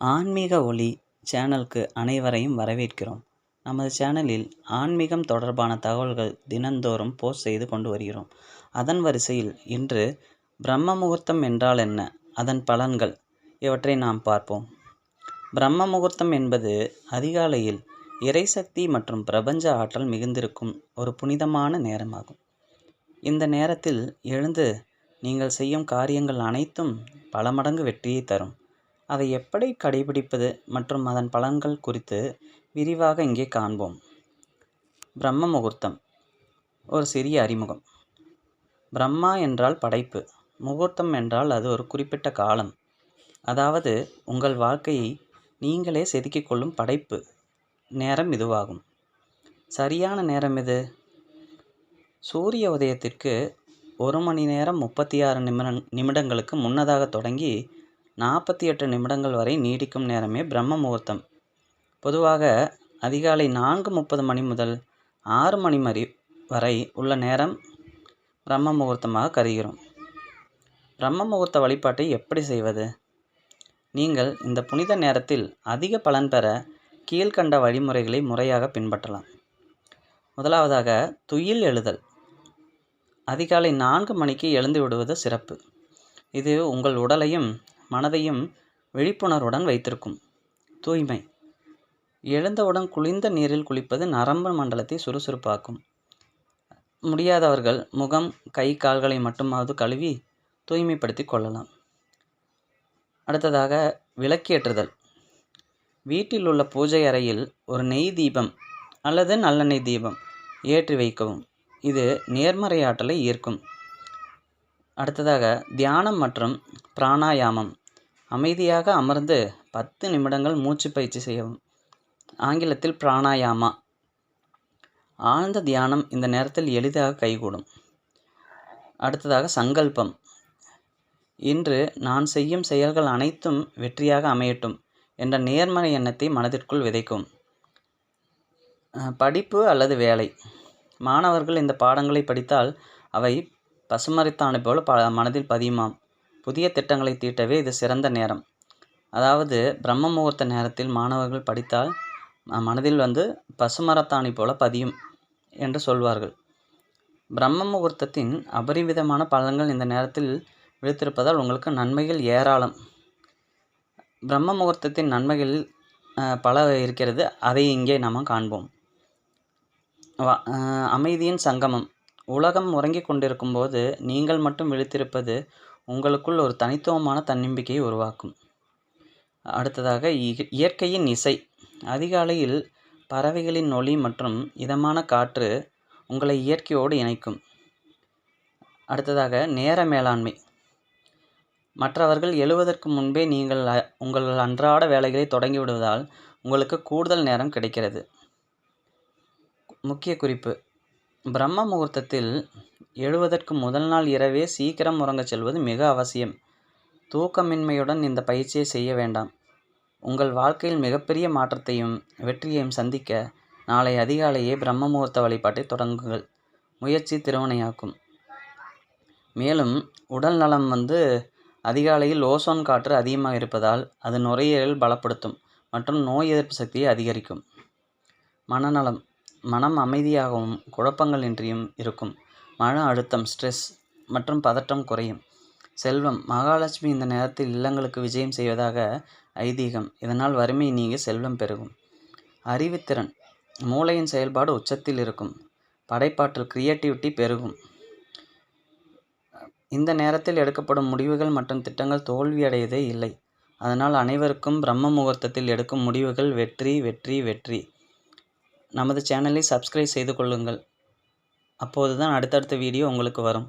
ஆன்மீக ஒளி சேனலுக்கு அனைவரையும் வரவேற்கிறோம். நமது சேனலில் ஆன்மீகம் தொடர்பான தகவல்கள் தினந்தோறும் போஸ்ட் செய்து கொண்டு வருகிறோம். அதன் வரிசையில் இன்று பிரம்ம முகூர்த்தம் என்றால் என்ன, அதன் பலன்கள் இவற்றை நாம் பார்ப்போம். பிரம்ம முகூர்த்தம் என்பது அதிகாலையில் இறைசக்தி மற்றும் பிரபஞ்ச ஆற்றல் மிகுந்திருக்கும் ஒரு புனிதமான நேரமாகும். இந்த நேரத்தில் எழுந்து நீங்கள் செய்யும் காரியங்கள் அனைத்தும் பல மடங்கு வெற்றியை தரும். அதை எப்படி கடைபிடிப்பது மற்றும் அதன் பலன்கள் குறித்து விரிவாக இங்கே காண்போம். பிரம்ம முகூர்த்தம். ஒரு சிறிய அறிமுகம். பிரம்மா என்றால் படைப்பு, முகூர்த்தம் என்றால் அது ஒரு குறிப்பிட்ட காலம், அதாவது உங்கள் வாழ்க்கையை நீங்களே செதுக்கிக் கொள்ளும் படைப்பு நேரம் இதுவாகும். சரியான நேரம் எது? சூரிய உதயத்திற்கு 1 மணி நேரம் 36 நிமிடங்களுக்கு முன்னதாக தொடங்கி 48 நிமிடங்கள் வரை நீடிக்கும் நேரமே பிரம்ம முகூர்த்தம். பொதுவாக அதிகாலை 4:30 மணி முதல் 6 மணி வரை உள்ள நேரம் பிரம்ம முகூர்த்தமாக கருதுகிறோம். பிரம்ம முகூர்த்த வழிபாட்டை எப்படி செய்வது? நீங்கள் இந்த புனித நேரத்தில் அதிக பலன் பெற கீழ்கண்ட வழிமுறைகளை முறையாக பின்பற்றலாம். முதலாவதாக, துயில் எழுதல். அதிகாலை 4 மணிக்கு எழுந்து விடுவது சிறப்பு. இது உங்கள் உடலையும் மனதையும் விழிப்புணர்வுடன் வைத்திருக்கும். தூய்மை. எழுந்தவுடன் குளிர்ந்த நீரில் குளிப்பது நரம்பு மண்டலத்தை சுறுசுறுப்பாக்கும். முடியாதவர்கள் முகம், கை, கால்களை மட்டுமாவது கழுவி தூய்மைப்படுத்தி கொள்ளலாம். அடுத்ததாக, விளக்கேற்றுதல். வீட்டில் உள்ள பூஜை அறையில் ஒரு நெய் தீபம் அல்லது நல்லெண்ணெய் தீபம் ஏற்றி வைக்கவும். இது நேர்மறை ஆற்றலை ஈர்க்கும். அடுத்ததாக, தியானம் மற்றும் பிராணாயாமம். அமைதியாக அமர்ந்து 10 நிமிடங்கள் மூச்சு பயிற்சி செய்யவும். ஆங்கிலத்தில் பிராணாயாமா. ஆழ்ந்த தியானம் இந்த நேரத்தில் எளிதாக கைகூடும். அடுத்ததாக, சங்கல்பம். இன்று நான் செய்யும் செயல்கள் அனைத்தும் வெற்றியாக அமையட்டும் என்ற நேர்மறை எண்ணத்தை மனதிற்குள் விதைக்கும். படிப்பு அல்லது வேலை. மாணவர்கள் இந்த பாடங்களை படித்தால் அவை பசுமரத்தாணி போல மனதில் பதியுமாம். புதிய திட்டங்களை தீட்டவே இது சிறந்த நேரம். அதாவது பிரம்ம முகூர்த்த நேரத்தில் மாணவர்கள் படித்தால் மனதில் பசுமரத்தாணி போல பதியும் என்று சொல்வார்கள். பிரம்ம முகூர்த்தத்தின் அபரிவிதமான பலன்கள் இந்த நேரத்தில் விழித்திருப்பதால் உங்களுக்கு நன்மைகள் ஏராளம். பிரம்ம முகூர்த்தத்தின் நன்மைகள் பல இருக்கிறது. அதை இங்கே நாம் காண்போம். அமைதியின் சங்கமம். உலகம் உறங்கிக் கொண்டிருக்கும் போது நீங்கள் மட்டும் விழித்திருப்பது உங்களுக்குள் ஒரு தனித்துவமான தன்னம்பிக்கையை உருவாக்கும். அடுத்ததாக, இயற்கையின் இசை. அதிகாலையில் பறவைகளின் ஒலி மற்றும் இதமான காற்று உங்களை இயற்கையோடு இணைக்கும். அடுத்ததாக, நேர மேலாண்மை. மற்றவர்கள் எழுவதற்கு முன்பே நீங்கள் உங்கள் அன்றாட வேலைகளை தொடங்கிவிடுவதால் உங்களுக்கு கூடுதல் நேரம் கிடைக்கிறது. முக்கிய குறிப்பு: பிரம்ம முகூர்த்தத்தில் எழுவதற்கு முதல் நாள் இரவே சீக்கிரம் உறங்கச் செல்வது மிக அவசியம். தூக்கமின்மையுடன் இந்த பயிற்சியை செய்ய வேண்டாம். உங்கள் வாழ்க்கையில் மிகப்பெரிய மாற்றத்தையும் வெற்றியையும் சந்திக்க நாளை அதிகாலையே பிரம்ம முகூர்த்த வழிபாட்டை தொடங்குங்கள். முயற்சி திருவினையாக்கும். மேலும் உடல் நலம் அதிகாலையில் ஓசோன் காற்று அதிகமாக இருப்பதால் அது நுரையீரல் பலப்படுத்தும் மற்றும் நோய் எதிர்ப்பு சக்தியை அதிகரிக்கும். மனநலம். மனம் அமைதியாகவும் குழப்பங்களின்றியும் இருக்கும். மன அழுத்தம், ஸ்ட்ரெஸ் மற்றும் பதட்டம் குறையும். செல்வம். மகாலட்சுமி இந்த நேரத்தில் இல்லங்களுக்கு விஜயம் செய்வதாக ஐதீகம். இதனால் வறுமை நீங்கி செல்வம் பெருகும். அறிவுத்திறன். மூளையின் செயல்பாடு உச்சத்தில் இருக்கும். படைப்பாற்றல், கிரியேட்டிவிட்டி பெருகும். இந்த நேரத்தில் எடுக்கப்படும் முடிவுகள் மற்றும் திட்டங்கள் தோல்வியடையதே இல்லை. அதனால் அனைவருக்கும் பிரம்ம முகூர்த்தத்தில் எடுக்கும் முடிவுகள் வெற்றி, வெற்றி, வெற்றி. நமது சேனலை சப்ஸ்கிரைப் செய்து கொள்ளுங்கள். அப்போது தான் அடுத்தடுத்த வீடியோ உங்களுக்கு வரும்.